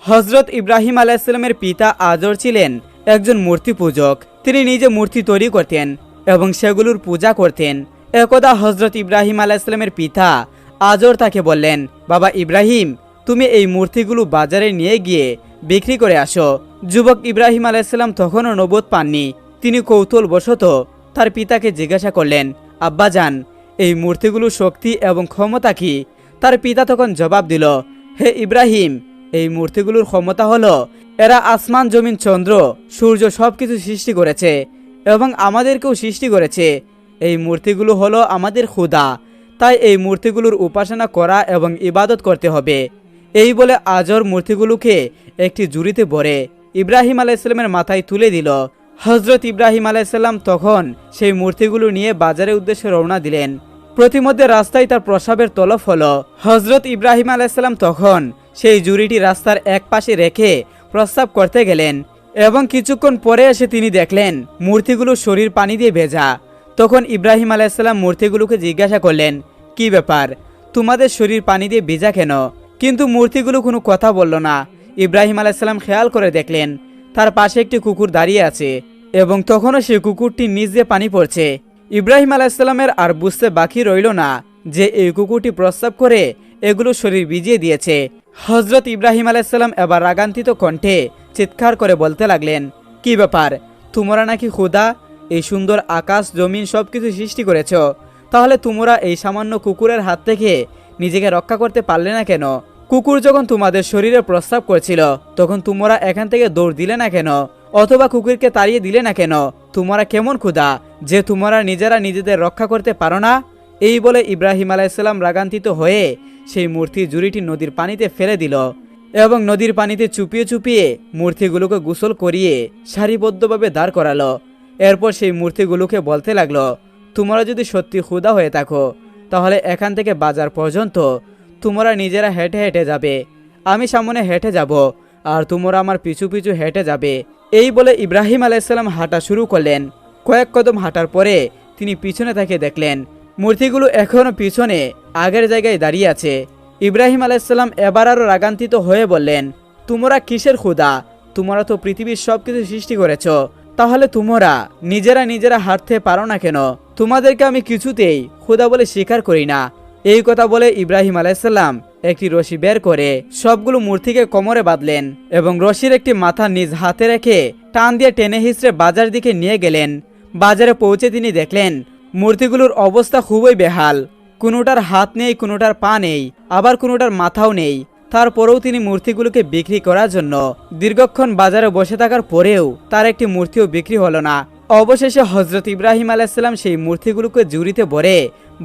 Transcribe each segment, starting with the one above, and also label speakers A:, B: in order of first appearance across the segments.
A: হজরত ইব্রাহিম আলাইহিসসালামের পিতা আজর ছিলেন একজন মূর্তি পূজক। তিনি নিজে মূর্তি তৈরি করতেন এবং সেগুলোর পূজা করতেন। একদা হজরত ইব্রাহিম আলাইহিসসালামের পিতা আজর তাকে বললেন, বাবা ইব্রাহিম, তুমি এই মূর্তিগুলো বাজারে নিয়ে গিয়ে বিক্রি করে আসো। যুবক ইব্রাহিম আলাইহিসসালাম তখনও নবুয়ত পাননি। তিনি কৌতূহলবশত তার পিতাকে জিজ্ঞাসা করলেন, আব্বাজান, এই মূর্তিগুলোর শক্তি এবং ক্ষমতা কি? তার পিতা তখন জবাব দিল, হে ইব্রাহিম, এই মূর্তিগুলোর ক্ষমতা হলো এরা আসমান, জমিন, চন্দ্র, সূর্য সবকিছু সৃষ্টি করেছে এবং আমাদেরকেও সৃষ্টি করেছে। এই মূর্তিগুলো হলো আমাদের খোদা, তাই এই মূর্তিগুলোর উপাসনা করা এবং ইবাদত করতে হবে। এই বলে আজর মূর্তিগুলোকে একটি ঝুড়িতে ভরে ইব্রাহিম আলাইহিসসালামের মাথায় তুলে দিল। হজরত ইব্রাহিম আলাইহিসসালাম তখন সেই মূর্তিগুলো নিয়ে বাজারের উদ্দেশ্যে রওনা দিলেন। প্রতিমধ্যে রাস্তায় তার প্রসাবের তলব হলো। হজরত ইব্রাহিম আলাইহিসসালাম তখন সেই ঝুড়িটি রাস্তার এক পাশে রেখে প্রস্রাব করতে গেলেন এবং কিছুক্ষণ পরে এসে তিনি দেখলেন মূর্তিগুলোর শরীর পানি দিয়ে ভেজা। তখন ইব্রাহিম আলাইহিসসালাম মূর্তিগুলোকে জিজ্ঞাসা করলেন, কি ব্যাপার, তোমাদের শরীর পানি দিয়ে ভেজা কেন? কিন্তু মূর্তিগুলো কোনো কথা বলল না। ইব্রাহিম আলাইহিসসালাম খেয়াল করে দেখলেন তার পাশে একটি কুকুর দাঁড়িয়ে আছে এবং তখনও সেই কুকুরটি নিচ দিয়ে পানি পড়ছে। ইব্রাহিম আলাইহিসসালামের আর বুঝতে বাকি রইল না যে এই কুকুরটি প্রস্রাব করে এগুলো শরীর ভিজিয়ে দিয়েছে। হজরত ইব্রাহিম আলাইহিসসালাম এবার রাগান্বিত কণ্ঠে চিৎকার করে বলতে লাগলেন, কি ব্যাপার, তোমরা নাকি খোদা এই সুন্দর আকাশ জমিন সবকিছু সৃষ্টি করেছ, তাহলে তোমরা এই সামান্য কুকুরের হাত থেকে নিজেকে রক্ষা করতে পারলে না কেন? কুকুর যখন তোমাদের শরীরে প্রস্রাব করছিল তখন তোমরা এখান থেকে দৌড় দিলে না কেন, অথবা কুকুরকে তাড়িয়ে দিলে না কেন? তোমরা কেমন খোদা যে তোমরা নিজেরা নিজেদের রক্ষা করতে পারো না? এই বলে ইব্রাহিম আলাইহিসসালাম রাগান্বিত হয়ে সেই মূর্তির ঝুড়িটি নদীর পানিতে ফেলে দিল এবং নদীর পানিতে চুপিয়ে চুপিয়ে মূর্তিগুলোকে গোসল করিয়ে সারিবদ্ধভাবে দাঁড় করালো। এরপর সেই মূর্তিগুলোকে বলতে লাগলো, তোমরা যদি সত্যি খোদা হয়ে থাকো তাহলে এখান থেকে বাজার পর্যন্ত তোমরা নিজেরা হেঁটে হেঁটে যাবে, আমি সামনে হেঁটে যাব আর তোমরা আমার পিছু পিছু হেঁটে যাবে। এই বলে ইব্রাহিম আলাইহিসসালাম হাঁটা শুরু করলেন। কয়েক কদম হাঁটার পরে তিনি পিছনে তাকিয়ে দেখলেন মূর্তিগুলো এখনও পিছনে আগের জায়গায় দাঁড়িয়ে আছে। ইব্রাহিম আলাইহিসসালাম এবার আরও রাগান্বিত হয়ে বললেন, তোমরা কিসের খোদা? তোমরা তো পৃথিবীর সবকিছু সৃষ্টি করেছ, তাহলে তোমরা নিজেরা নিজেরা হাঁটতে পারো না কেন? তোমাদেরকে আমি কিছুতেই খোদা বলে স্বীকার করি না। এই কথা বলে ইব্রাহিম আলাইহিসসালাম একটি রশি বের করে সবগুলো মূর্তিকে কোমরে বাঁধলেন এবং রশির একটি মাথা নিজ হাতে রেখে টান দিয়ে টেনে হিঁচড়ে বাজার দিকে নিয়ে গেলেন। বাজারে পৌঁছে তিনি দেখলেন মূর্তিগুলোর অবস্থা খুবই বেহাল। কোনোটার হাত নেই, কোনোটার পা নেই, আবার কোনোটার মাথাও নেই। তারপরেও তিনি মূর্তিগুলোকে বিক্রি করার জন্য দীর্ঘক্ষণ বাজারে বসে থাকার পরেও তার একটি মূর্তিও বিক্রি হলো না। অবশেষে হজরত ইব্রাহিম আলাইহিসসালাম সেই মূর্তিগুলোকে ঝুড়িতে ভরে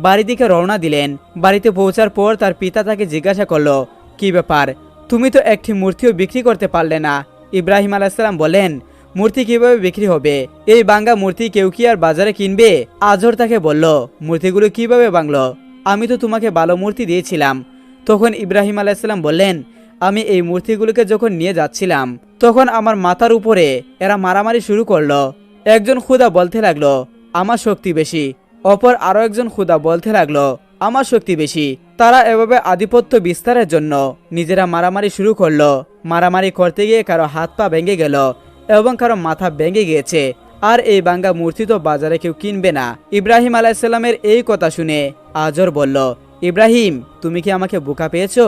A: বাড়ি দিকে রওনা দিলেন। বাড়িতে পৌঁছার পর তার পিতা তাকে জিজ্ঞাসা করলো, কি ব্যাপার, তুমি তো একটি মূর্তিও বিক্রি করতে পারলে না? ইব্রাহিম আলাইহিসসালাম বলেন, মূর্তি কিভাবে বিক্রি হবে? এই ভাঙ্গা মূর্তি কেউ কি আর বাজারে কিনবে? আজর তাকে বলল, মূর্তিগুলো কিভাবে ভাঙলো? আমি তো তোমাকে ভালো মূর্তি দিয়েছিলাম। তখন ইব্রাহিম আলাইহিসসালাম বললেন, আমি এই মূর্তিগুলোকে যখন নিয়ে যাচ্ছিলাম তখন আমার মাথার উপরে এরা মারামারি শুরু করলো। একজন খুদা বলতে লাগলো, আমার শক্তি বেশি। অপর আরো একজন খুদা বলতে লাগলো, আমার শক্তি বেশি। তারা এভাবে আধিপত্য বিস্তারের জন্য নিজেরা মারামারি শুরু করলো। মারামারি করতে গিয়ে কারো হাত পা ভেঙে গেল এবং কারো মাথা ভেঙে গিয়েছে। আর এই ভাঙ্গা মূর্তি তো বাজারে কেউ কিনবে না। ইব্রাহিম আলাইহিসসালামের এই কথা শুনে আজর বলল, ইব্রাহিম, তুমি কি আমাকে বোকা পেয়েছো?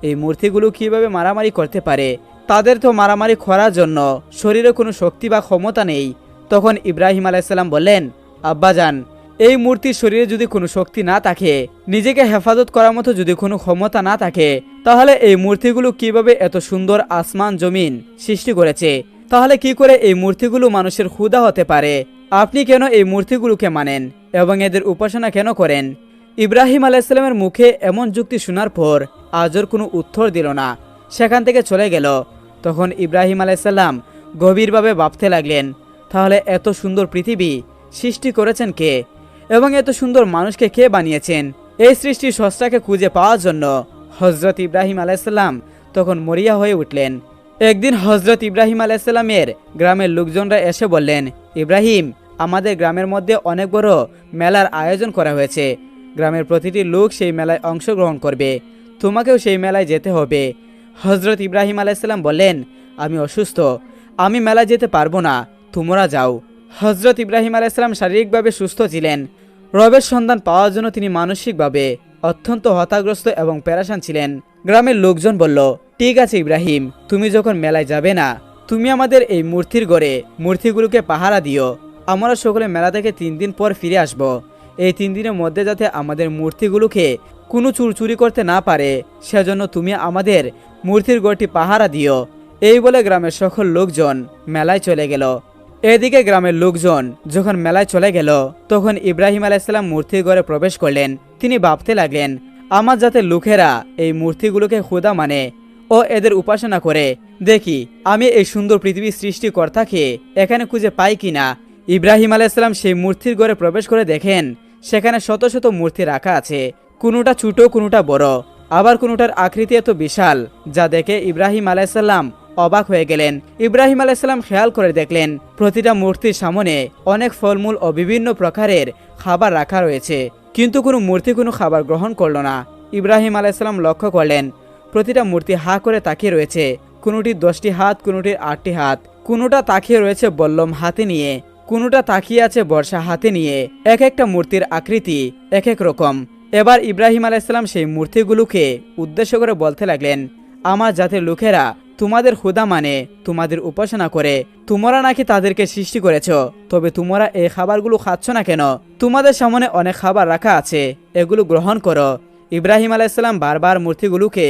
A: এই মূর্তিগুলো কিভাবে মারামারি করতে পারে? তাদের তো মারামারি করার জন্য শরীরে কোনো শক্তি বা ক্ষমতা নেই। তখন ইব্রাহিম আলাইহিসসালাম বললেন, আব্বাজান, এই মূর্তির শরীরে যদি কোনো শক্তি না থাকে, নিজেকে হেফাজত করার মতো যদি কোনো ক্ষমতা না থাকে, তাহলে এই মূর্তিগুলো কিভাবে এত সুন্দর আসমান জমিন সৃষ্টি করেছে? তাহলে কি করে এই মূর্তিগুলো মানুষের ক্ষুধা হতে পারে? আপনি কেন এই মূর্তিগুলোকে মানেন এবং এদের উপাসনা কেন করেন? ইব্রাহিম আলাইহিসসালামের মুখে এমন যুক্তি শোনার পর আজর কোনো উত্তর দিল না, সেখান থেকে চলে গেল। তখন ইব্রাহিম আলাইহিসসালাম গভীরভাবে ভাবতে লাগলেন, তাহলে এত সুন্দর পৃথিবী সৃষ্টি করেছেন কে এবং এত সুন্দর মানুষকে কে বানিয়েছেন? এই সৃষ্টির স্রষ্টাকে খুঁজে পাওয়ার জন্য হজরত ইব্রাহিম আলাইহিসসালাম তখন মরিয়া হয়ে উঠলেন। একদিন হজরত ইব্রাহিম আলাইহিসসালামের গ্রামের লোকজনরা এসে বললেন, ইব্রাহিম, আমাদের গ্রামের মধ্যে অনেক বড় মেলার আয়োজন করা হয়েছে। গ্রামের প্রতিটি লোক সেই মেলায় অংশগ্রহণ করবে, তোমাকেও সেই মেলায় যেতে হবে। হজরত ইব্রাহিম আলাইসাল্লাম বললেন, আমি অসুস্থ, আমি মেলায় যেতে পারবো না, তোমরা যাও। হজরত ইব্রাহিম আলাইসাল্লাম শারীরিকভাবে সুস্থ ছিলেন। রবের সন্ধান পাওয়ার জন্য তিনি মানসিকভাবে অত্যন্ত হতাগ্রস্ত এবং পেরেশান ছিলেন। গ্রামের লোকজন বলল, ঠিক আছে ইব্রাহিম, তুমি যখন মেলায় যাবে না, তুমি আমাদের এই মূর্তির ঘরে মূর্তিগুলোকে পাহারা দিও। আমরা সকলে মেলা থেকে 3 দিন পর ফিরে আসব। এই 3 দিনের মধ্যে যাতে আমাদের মূর্তিগুলোকে কোনো চুর চুরি করতে না পারে, সেজন্য তুমি আমাদের মূর্তির ঘরটি পাহারা দিও। এই বলে গ্রামের সকল লোকজন মেলায় চলে গেল। এদিকে গ্রামের লোকজন যখন মেলায় চলে গেল, তখন ইব্রাহিম আলাইসাল্লাম মূর্তির ঘরে প্রবেশ করলেন। তিনি ভাবতে লাগলেন, আমার যাতে লোকেরা এই মূর্তিগুলোকে খোদা মানে ও এদের উপাসনা করে, দেখি আমি এই সুন্দর পৃথিবীর সৃষ্টিকর্তাকে এখানে খুঁজে পাই কিনা। ইব্রাহিম আলাইসাল্লাম সেই মূর্তির ঘরে প্রবেশ করে দেখেন সেখানে শত শত মূর্তি রাখা আছে, কোনোটা ছোট কোনোটা বড়, আবার কোনোটার আকৃতি এত বিশাল যা দেখে ইব্রাহিম আলাইসাল্লাম অবাক হয়ে গেলেন। ইব্রাহিম আলাইসাল্লাম খেয়াল করে দেখলেন প্রতিটা মূর্তির সামনে অনেক ফলমূল ও বিভিন্ন প্রকারের খাবার রাখা রয়েছে, কিন্তু কোনো মূর্তি কোনো খাবার গ্রহণ করল না। ইব্রাহিম আলাইসাল্লাম লক্ষ্য করলেন প্রতিটা মূর্তি হা করে তাকিয়ে রয়েছে, কোনোটির 10টি হাত, কোনোটির 8টি হাত, কোনোটা তাকিয়ে রয়েছে বল্লম হাতে নিয়ে, কোনোটা তাকিয়ে আছে বর্ষা হাতে নিয়ে। এক একটা মূর্তির আকৃতি এক এক রকম। এবার ইব্রাহিম আলাইসাল্লাম সেই মূর্তিগুলোকে উদ্দেশ্য করে বলতে লাগলেন, আমার জাতের লোকেরা তোমাদের খোদা মানে, তোমাদের উপাসনা করে, তোমরা নাকি তাদেরকে সৃষ্টি করেছ, তবে তোমরা এই খাবারগুলো খাচ্ছ না কেন? তোমাদের সামনে অনেক খাবার রাখা আছে, এগুলো গ্রহণ করো। ইব্রাহিম আলাইসাল্লাম বারবার মূর্তিগুলোকে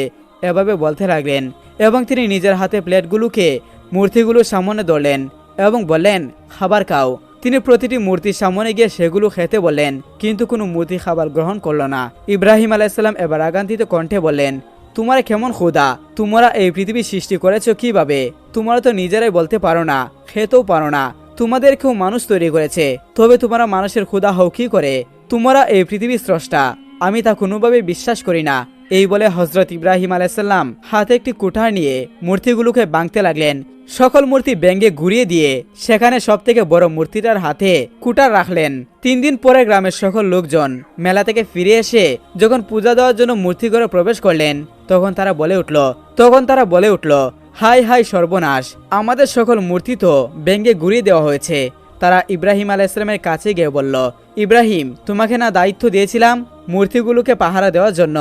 A: এভাবে বলতে লাগলেন এবং তিনি নিজের হাতে প্লেটগুলোকে মূর্তিগুলোর সামনে ধরলেন এবং বললেন, খাবার খাও। তিনি প্রতিটি মূর্তির সামনে গিয়ে সেগুলো খেতে বললেন, কিন্তু কোনো মূর্তি খাবার গ্রহণ করল না। ইব্রাহিম আলাইসাল্লাম এবার রাগান্বিত কণ্ঠে বললেন, তোমরা কেমন খোদা? তোমরা এই পৃথিবী সৃষ্টি করেছো কিভাবে? তোমরা তো নিজেরাই বলতে পারো না, খেতেও পারো না। তোমাদের কেউ মানুষ তৈরি করেছে, তবে তোমরা মানুষের খোদা হও কি করে? তোমরা এই পৃথিবীর স্রষ্টা, আমি তা কোনোভাবে বিশ্বাস করি না। এই বলে হজরত ইব্রাহিম আলাইসাল্লাম হাতে একটি কুঠার নিয়ে মূর্তিগুলোকে ভাঙতে লাগলেন। সকল মূর্তি ভেঙে ঘুরিয়ে দিয়ে সেখানে সবথেকে বড় মূর্তিটার হাতে কুঠার রাখলেন। 3 দিন পরে গ্রামের সকল লোকজন মেলা থেকে ফিরে এসে যখন পূজা দেওয়ার জন্য মূর্তি ঘরে প্রবেশ করলেন, তখন তারা বলে উঠল, হাই হাই সর্বনাশ, আমাদের সকল মূর্তি তো ভেঙে ঘুরিয়ে দেওয়া হয়েছে। তারা ইব্রাহিম আলাইসাল্লামের কাছে গিয়ে বলল, ইব্রাহিম, তোমাকে না দায়িত্ব দিয়েছিলাম মূর্তিগুলোকে পাহারা দেওয়ার জন্য,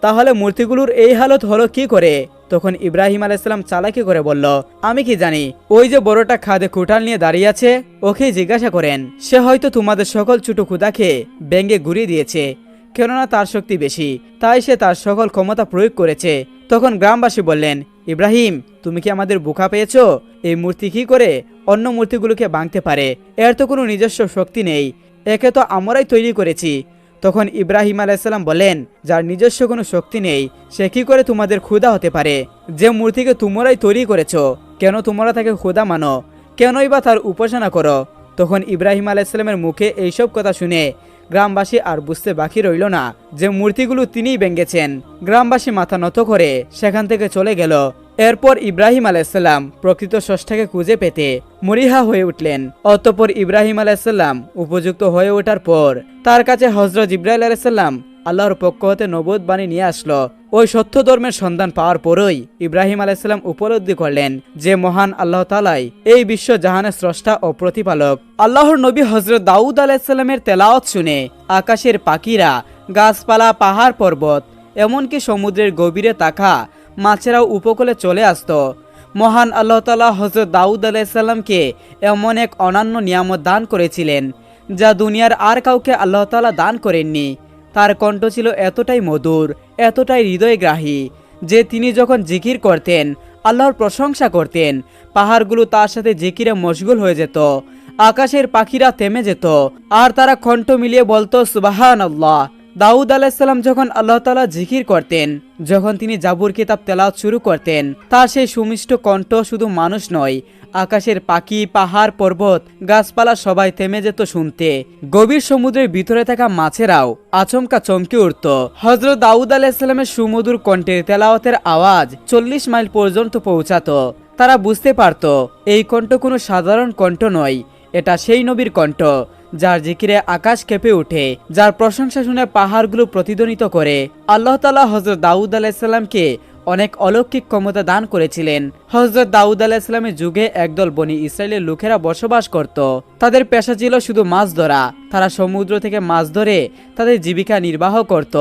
A: তাহলে মূর্তিগুলোর এই হালত হলো কি করে? তখন ইব্রাহিম আলাইসাল্লাম চালাকি করে বলল, আমি কি জানি, ওই যে বড়টা খাদে কুঠাল নিয়ে দাঁড়িয়ে আছে, ওকে জিজ্ঞাসা করেন, সে হয়তো তোমাদের সকল ছোট ক্ষুদাকে ভেঙে ঘুরিয়ে দিয়েছে, কেননা তার শক্তি বেশি, তাই সে তার সকল ক্ষমতা প্রয়োগ করেছে। তখন গ্রামবাসী বললেন, ইব্রাহিম, তুমি কি আমাদের বোকা পেয়েছো? এই মূর্তি কি করে অন্য মূর্তিগুলোকে ভাঙতে পারে? এর তো কোনো নিজস্ব শক্তি নেই, একে তো আমরাই তৈরি করেছি। তখন ইব্রাহিম আলাইসাল্লাম বলেন, যার নিজস্ব কোনো শক্তি নেই সে কি করে তোমাদের খোদা হতে পারে? যে মূর্তিকে তোমরাই তৈরি করেছো, কেন তোমরা তাকে খোদা মানো? কেনই বা তার উপাসনা করো? তখন ইব্রাহিম আলাইসাল্লামের মুখে এইসব কথা শুনে গ্রামবাসী আর বুঝতে বাকি রইল না যে মূর্তিগুলো তিনিই ভেঙেছেন। গ্রামবাসী মাথা নত করে সেখান থেকে চলে গেল। এরপর ইব্রাহিম আলাইসাল্লাম প্রকৃত স্রষ্টাকে খুঁজে পেতে মরিহা হয়ে উঠলেন। অতঃপর ইব্রাহিম আলাইসাল্লাম উপযুক্ত হয়ে ওঠার পর তার কাছে হজরত জিবরাইল আলাইসাল্লাম আল্লাহর পক্ষ হতে নবুয়ত বাণী নিয়ে আসলো। ওই সত্য ধর্মের সন্ধান পাওয়ার পরই ইব্রাহিম আলাইসাল্লাম উপলব্ধি করলেন যে মহান আল্লাহ তাআলাই এই বিশ্ব জাহানের স্রষ্টা ও প্রতিপালক। আল্লাহর নবী হজরত দাউদ আলাইসাল্লামের তেলাওয়াত শুনে আকাশের পাখিরা, গাছপালা, পাহাড় পর্বত, এমনকি সমুদ্রের গভীরে থাকা মাছেরাও উপকূলে চলে আসত। মহান আল্লাহ তাআলা হজরত দাউদ আলাইসাল্লামকে এমন এক অনন্য নিয়ামত দান করেছিলেন যা দুনিয়ার আর কাউকে আল্লাহ তাআলা দান করেননি। তার কণ্ঠ ছিল এতটাই মধুর, এতটাই হৃদয়গ্রাহী যে তিনি যখন জিকির করতেন, আল্লাহর প্রশংসা করতেন, পাহাড়গুলো তার সাথে জিকিরে মশগুল হয়ে যেত, আকাশের পাখিরা থেমে যেত আর তারা কণ্ঠ মিলিয়ে বলতো সুবহানাল্লাহ। দাউদ আলাইসাল্লাম যখন আল্লাহ তাআলা জিকির করতেন, যখন তিনি জাবুর কিতাব তেলাওয়াত শুরু করতেন, তার সেই সুমিষ্ট কণ্ঠ শুধু মানুষ নয়, আকাশের পাখি, পাহাড়, পর্বত, গাছপালা সবাই থেমে যেত শুনতে। গভীর সমুদ্রের ভিতরে থাকা মাছেরাও আচমকা চমকে উঠত। হযরত দাউদ আলাইহিসসালামের সুমধুর কণ্ঠের তেলাওয়াতের আওয়াজ 40 মাইল পর্যন্ত পৌঁছাতো। তারা বুঝতে পারত এই কণ্ঠ কোনো সাধারণ কণ্ঠ নয়, এটা সেই নবীর কণ্ঠ যার জিকিরে আকাশ কেঁপে ওঠে, যার প্রশংসা শুনে পাহাড়গুলো প্রতিধ্বনিত করে। আল্লাহ তাআলা হযরত দাউদ আলাইহিস সালামকে অনেক অলৌকিক ক্ষমতা দান করেছিলেন। হযরত দাউদ আলাইহিস সালামের যুগে একদল বনি ইসরায়েলের লোকেরা বসবাস করত। তাদের পেশা ছিল শুধু মাছ ধরা। তারা সমুদ্র থেকে মাছ ধরে তাদের জীবিকা নির্বাহ করত।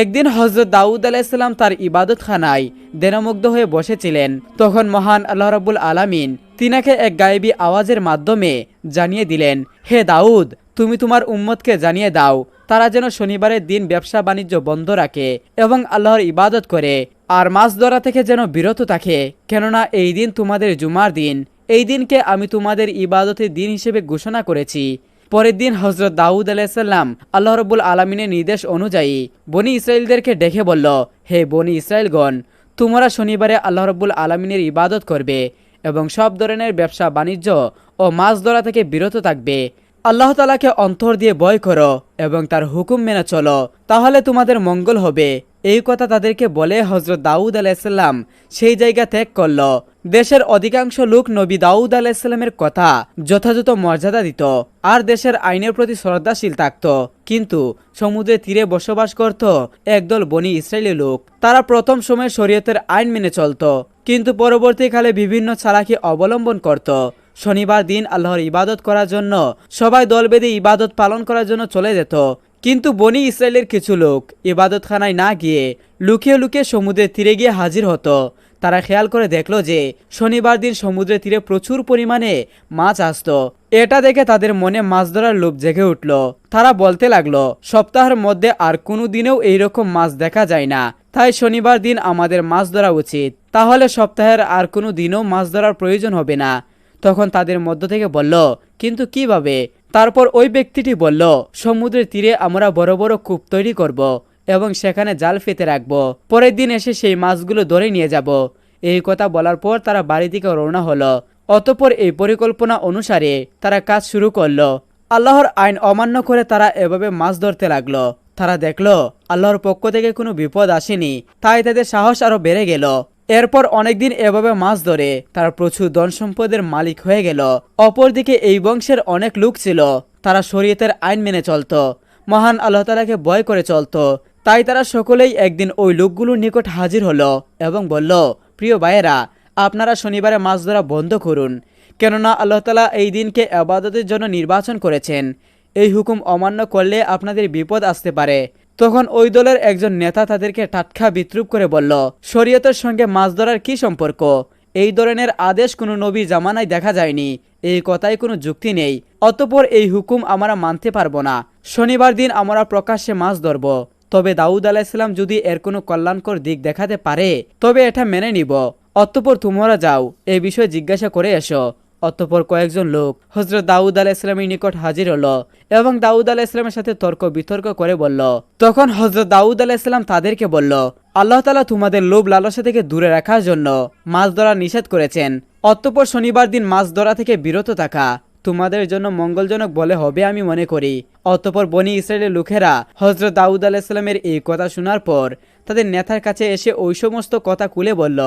A: একদিন হযরত দাউদ আলাইহিস সালাম তার ইবাদতখানায় ধ্যানমগ্ন হয়ে বসেছিলেন। তখন মহান আল্লাহ রাব্বুল আলামিন তিনাকে এক গায়েবী আওয়াজের মাধ্যমে জানিয়ে দিলেন, হে দাউদ, তুমি তোমার উম্মতকে জানিয়ে দাও তারা যেন শনিবারের দিন ব্যবসা বাণিজ্য বন্ধ রাখে এবং আল্লাহর ইবাদত করে, আর মাছ ধরা থেকে যেন বিরত থাকে, কেননা এই দিন তোমাদের জুমার দিন। এই দিনকে আমি তোমাদের ইবাদতের দিন হিসেবে ঘোষণা করেছি। পরের দিন হযরত দাউদ আলাইহিস সালাম আল্লাহ রাব্বুল আলামিনের নির্দেশ অনুযায়ী বনি ইসরাইলদেরকে ডেকে বলল, হে বনি ইসরাইলগণ, তোমরা শনিবারে আল্লাহ রাব্বুল আলামিনের ইবাদত করবে এবং সব ধরনের ব্যবসা বাণিজ্য ও মাছ ধরা থেকে বিরত থাকবে। আল্লাহ তাআলাকে অন্তর দিয়ে ভয় করো এবং তার হুকুম মেনে চলো, তাহলে তোমাদের মঙ্গল হবে। এই কথা তাদেরকে বলে হযরত দাউদ আলাইহিস সালাম সেই জায়গা ত্যাগ করল। দেশের অধিকাংশ লোক নবী দাউদ আলাইহিস সালামের কথা যথাযথ মর্যাদা দিত আর দেশের আইনের প্রতি শ্রদ্ধাশীল থাকত। কিন্তু সমুদ্রের তীরে বসবাস করত একদল বনি ইসরায়েলি লোক। তারা প্রথম সময়ে শরীয়তের আইন মেনে চলত, কিন্তু পরবর্তীকালে বিভিন্ন চালাকি অবলম্বন করত। শনিবার দিন আল্লাহর ইবাদত করার জন্য সবাই দল বেঁধে ইবাদত পালন করার জন্য চলে যেত, কিন্তু বনি ইসরায়েলের কিছু লোক ইবাদতখানায় না গিয়ে লুকিয়ে লুকিয়ে সমুদ্রের তীরে গিয়ে হাজির হতো। তারা খেয়াল করে দেখলো যে শনিবার দিন সমুদ্রের তীরে প্রচুর পরিমাণে মাছ আসতো। এটা দেখে তাদের মনে মাছ ধরার লোভ জেগে উঠল। তারা বলতে লাগলো, সপ্তাহের মধ্যে আর কোনো দিনেও এইরকম মাছ দেখা যায় না, তাই শনিবার দিন আমাদের মাছ ধরা উচিত, তাহলে সপ্তাহের আর কোনো দিনও মাছ ধরার প্রয়োজন হবে না। তখন তাদের মধ্য থেকে বলল, কিন্তু কিভাবে? তারপর ওই ব্যক্তিটি বলল, সমুদ্রের তীরে আমরা বড় বড় কূপ তৈরি করব এবং সেখানে জাল পেতে রাখবো, পরের দিন এসে সেই মাছগুলো ধরে নিয়ে যাব। এই কথা বলার পর তারা বাড়ি থেকে রওনা হলো। অতঃপর এই পরিকল্পনা অনুসারে তারা কাজ শুরু করলো। আল্লাহর আইন অমান্য করে তারা এভাবে মাছ ধরতে লাগলো। তারা দেখলো আল্লাহর পক্ষ থেকে কোনো বিপদ আসেনি, তাই তাদের সাহস আরো বেড়ে গেল। এরপর অনেকদিন এভাবে মাছ ধরে তারা প্রচুর ধন সম্পদের মালিক হয়ে গেল। অপরদিকে এই বংশের অনেক লোক ছিল, তারা শরীয়তের আইন মেনে চলত, মহান আল্লাহ তাআলাকে ভয় করে চলত। তাই তারা সকলেই একদিন ওই লোকগুলোর নিকট হাজির হলো এবং বলল, প্রিয় ভাইয়েরা, আপনারা শনিবারে মাছ ধরা বন্ধ করুন, কেননা আল্লাহ তাআলা এই দিনকে ইবাদতের জন্য নির্বাচন করেছেন। এই হুকুম অমান্য করলে আপনাদের বিপদ আসতে পারে। তখন ওই দলের একজন নেতা তাদেরকে টাটকা বিদ্রূপ করে বলল, শরীয়তের সঙ্গে মাছ ধরার কি সম্পর্ক? এই ধরনের আদেশ কোনো নবী জামানায় দেখা যায়নি, এই কথায় কোনো যুক্তি নেই। অতঃপর এই হুকুম আমরা মানতে পারবো না। শনিবার দিন আমরা প্রকাশ্যে মাছ ধরব, তবে দাউদ আলাইহিস সালাম যদি এর কোনো কল্যাণকর দিক দেখাতে পারে তবে এটা মেনে নিব। অতঃপর তোমরা যাও, এই বিষয়ে জিজ্ঞাসা করে এসো। অতঃপর কয়েকজন লোক হযরত দাউদ আলাইহিস সালামের নিকট হাজির হলো এবং দাউদ আলাইহিস সালামের সাথে তর্ক বিতর্ক করে বলল। তখন হযরত দাউদ আলাইহিস সালাম তাদেরকে বলল, আল্লাহ তাআলা তোমাদের লোভ লালসা থেকে দূরে রাখার জন্য মাছ ধরা নিষেধ করেছেন। অতঃপর শনিবার দিন মাছ ধরা থেকে বিরত থাকা তোমাদের জন্য মঙ্গলজনক বলে হবে আমি মনে করি। অতঃপর বনি ইসরায়েলের লোকেরা হযরত দাউদ আলাইহিস সালামের এই কথা শোনার পর তাদের নেতার কাছে এসে ওই সমস্ত কথা খুলে বলল।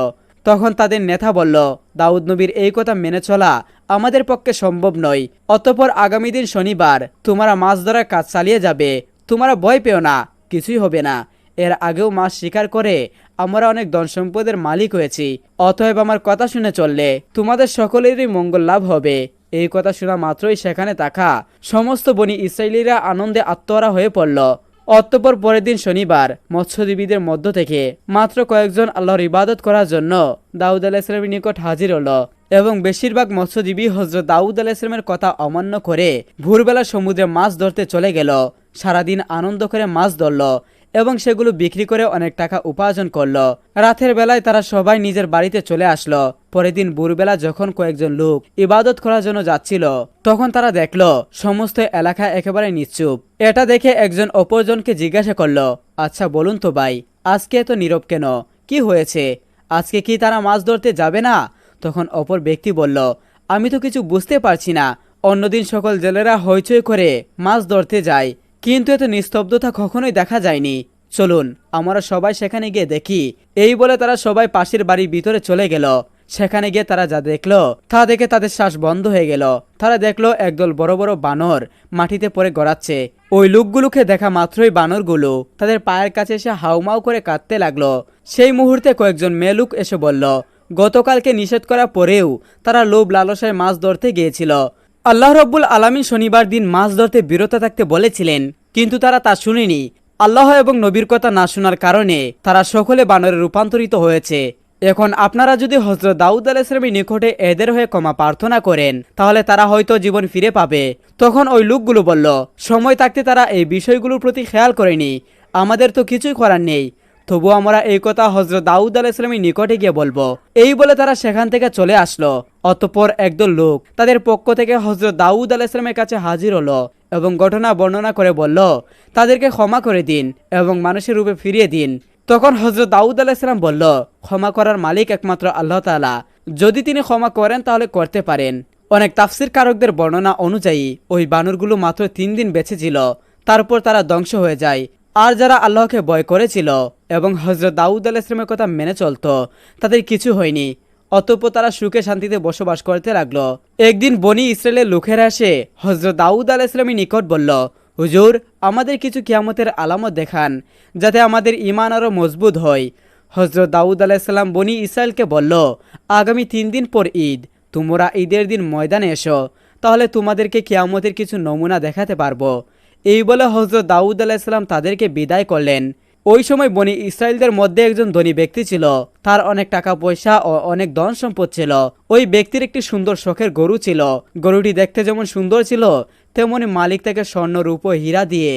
A: তখন তাদের নেতা বলল, দাউদ নবীর এই কথা মেনে চলা আমাদের পক্ষে সম্ভব নয়। অতঃপর আগামী দিন শনিবার তোমরা মাছ ধরার কাজ চালিয়ে যাবে, তোমরা ভয় পেও না, কিছুই হবে না। এর আগেও মাছ শিকার করে আমরা অনেক ধন সম্পদের মালিক হয়েছি, অতএব আমার কথা শুনে চললে তোমাদের সকলেরই মঙ্গল লাভ হবে। এই কথা শোনা মাত্রই সেখানে থাকা সমস্ত বনি ইসরায়েলিরা আনন্দে আত্মহারা হয়ে পড়ল। অতঃপর পরের দিন শনিবার মৎস্যজীবীদের মধ্য থেকে মাত্র কয়েকজন আল্লাহর ইবাদত করার জন্য দাউদ আলাইহিস সালামের নিকট হাজির হলো এবং বেশিরভাগ মৎস্যজীবী হযরত দাউদ আলাইহিস সালামের কথা অমান্য করে ভোরবেলা সমুদ্রে মাছ ধরতে চলে গেল। সারাদিন আনন্দ করে মাছ ধরল এবং সেগুলো বিক্রি করে অনেক টাকা উপার্জন করলো। রাতের বেলায় তারা সবাই নিজের বাড়িতে চলে আসলো। পরের দিন ভোরবেলা যখন কয়েকজন লোক ইবাদত করার জন্য যাচ্ছিল তখন তারা দেখলো সমস্ত এলাকা একেবারে নিশ্চুপ। এটা দেখে একজন অপরজনকে জিজ্ঞাসা করলো, আচ্ছা বলুন তো ভাই, আজকে এত নীরব কেন? কি হয়েছে? আজকে কি তারা মাছ ধরতে যাবে না? তখন অপর ব্যক্তি বলল, আমি তো কিছু বুঝতে পারছি না। অন্যদিন সকল জেলেরা হইচই করে মাছ ধরতে যায়, কিন্তু এত নিস্তব্ধতা কখনোই দেখা যায়নি। চলুন আমরা সবাই সেখানে গিয়ে দেখি। এই বলে তারা সবাই পাশের বাড়ির ভিতরে চলে গেল। সেখানে গিয়ে তারা যা দেখলো তা দেখে তাদের শ্বাস বন্ধ হয়ে গেল। তারা দেখলো একদল বড় বড় বানর মাটিতে পড়ে গড়াচ্ছে। ওই লোকগুলোকে দেখা মাত্রই বানরগুলো তাদের পায়ের কাছে এসে হাউমাউ করে কাঁদতে লাগলো। সেই মুহূর্তে কয়েকজন মেয়ে লোক এসে বলল, গতকালকে নিষেধ করা পরেও তারা লোভ লালসায় মাছ ধরতে গিয়েছিল। আল্লাহ রব্বুল আলামিন শনিবার দিন মাছ ধরতে বিরত থাকতে বলেছিলেন, কিন্তু তারা তা শুনেনি। আল্লাহ এবং নবীর কথা না শোনার কারণে তারা সকলে বানরে রূপান্তরিত হয়েছে। এখন আপনারা যদি হযরত দাউদ আলাইহিস সালামের নিকটে এদের হয়ে ক্ষমা প্রার্থনা করেন তাহলে তারা হয়তো জীবন ফিরে পাবে। তখন ওই লোকগুলো বলল, সময় থাকতে তারা এই বিষয়গুলোর প্রতি খেয়াল করেনি, আমাদের তো কিছুই করার নেই, তবু আমরা এই কথা হযরত দাউদ আলাইহিস সালামের নিকটে গিয়ে বলবো। এই বলে তারা সেখান থেকে চলে আসলো। অতঃপর একদল লোক তাদের পক্ষ থেকে হযরত দাউদ আলাইহিস সালামের কাছে হাজির হলো এবং ঘটনা বর্ণনা করে বলল, তাদেরকে ক্ষমা করে দিন এবং মানুষের রূপে ফিরিয়ে দিন। তখন হযরত দাউদ আলাইহিস সালাম বলল, ক্ষমা করার মালিক একমাত্র আল্লাহ তাআলা, যদি তিনি ক্ষমা করেন তাহলে করতে পারেন। অনেক তাফসির কারকদের বর্ণনা অনুযায়ী ওই বানরগুলো মাত্র 3 দিন বেঁচে ছিল, তারপর তারা ধ্বংস হয়ে যায়। আর যারা আল্লাহকে ভয় করেছিল এবং হযরত দাউদ আলাইহিস সালামের কথা মেনে চলত তাদের কিছু হয়নি। অতঃপর তারা সুখে শান্তিতে বসবাস করতে লাগলো। একদিন বনি ইসরায়েলের লোকেরা এসে হযরত দাউদ আলাইহিস সালামের নিকট বলল, হুজুর, আমাদের কিছু কিয়ামতের আলামত দেখান যাতে আমাদের ঈমান আরও মজবুত হয়। হযরত দাউদ আলাইহিস সালাম বনি ইসরায়েলকে বলল, আগামী 3 দিন পর ঈদ, তোমরা ঈদের দিন ময়দানে এসো, তাহলে তোমাদেরকে কিয়ামতের কিছু নমুনা দেখাতে পারবো। এই বলে হযরত দাউদ আলাইহিস সালাম তাদেরকে বিদায় করলেন। ওই সময় বনি ইসরায়েলদের মধ্যে একজন ধনী ব্যক্তি ছিল, তার অনেক টাকা পয়সা ও অনেক ধন সম্পদ ছিল। ওই ব্যক্তির একটি সুন্দর শখের গরু ছিল। গরুটি দেখতে যেমন সুন্দর ছিল তেমনি মালিক তাকে স্বর্ণ রূপ ও হীরা দিয়ে